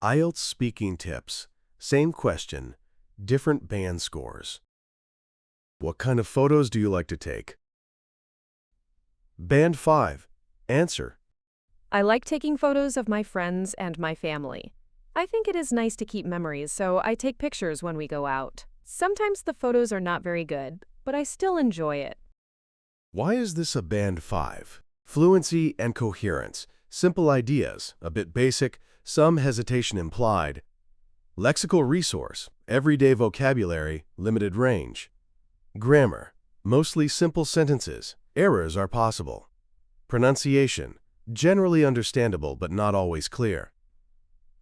IELTS speaking tips. Same question, different band scores. What kind of photos do you like to take? Band 5. Answer. I like taking photos of my friends and my family. I think it is nice to keep memories, so I take pictures when we go out. Sometimes the photos are not very good, but I still enjoy it. Why is this a Band 5? Fluency and coherence. Simple ideas, a bit basic, some hesitation implied. Lexical resource, everyday vocabulary, limited range. Grammar, mostly simple sentences, errors are possible. Pronunciation, generally understandable but not always clear.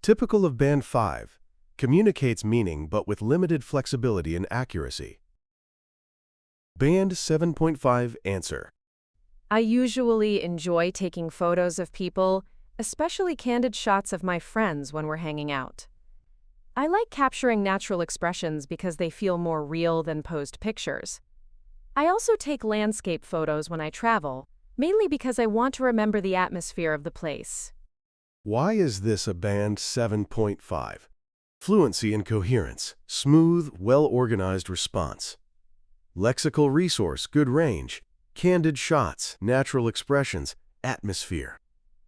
Typical of Band 5, communicates meaning but with limited flexibility and accuracy. Band 7.5 Answer. I usually enjoy taking photos of people, especially candid shots of my friends when we're hanging out. I like capturing natural expressions because they feel more real than posed pictures. I also take landscape photos when I travel, mainly because I want to remember the atmosphere of the place. Why is this a Band 7.5? Fluency and coherence, smooth, well-organized response. Lexical resource, good range. Candid shots, natural expressions, atmosphere.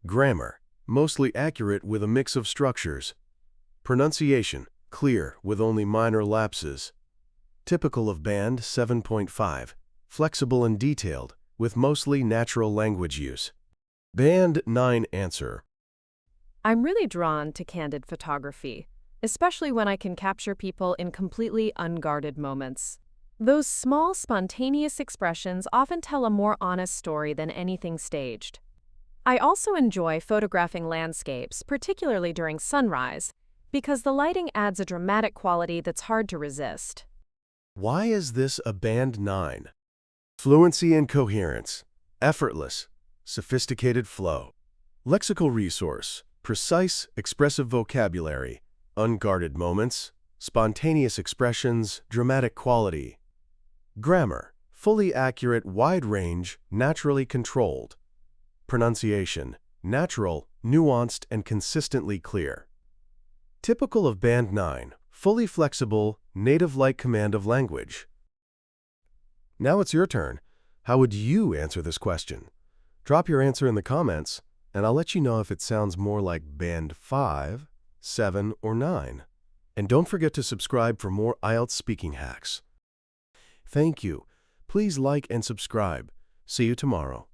Grammar, mostly accurate with a mix of structures. Pronunciation, clear with only minor lapses. Typical of Band 7.5, flexible and detailed, with mostly natural language use. Band 9 Answer. I'm really drawn to candid photography, especially when I can capture people in completely unguarded moments. Those small, spontaneous expressions often tell a more honest story than anything staged. I also enjoy photographing landscapes, particularly during sunrise, because the lighting adds a dramatic quality that's hard to resist. Why is this a Band 9? Fluency and coherence, effortless, sophisticated flow. Lexical resource, precise, expressive vocabulary, unguarded moments, spontaneous expressions, dramatic quality. Grammar, fully accurate, wide range, naturally controlled. Pronunciation, natural, nuanced, and consistently clear. Typical of Band 9, fully flexible, native-like command of language. Now it's your turn. How would you answer this question? Drop your answer in the comments, and I'll let you know if it sounds more like Band 5, 7, or 9. And don't forget to subscribe for more IELTS speaking hacks. Thank you. Please like and subscribe. See you tomorrow.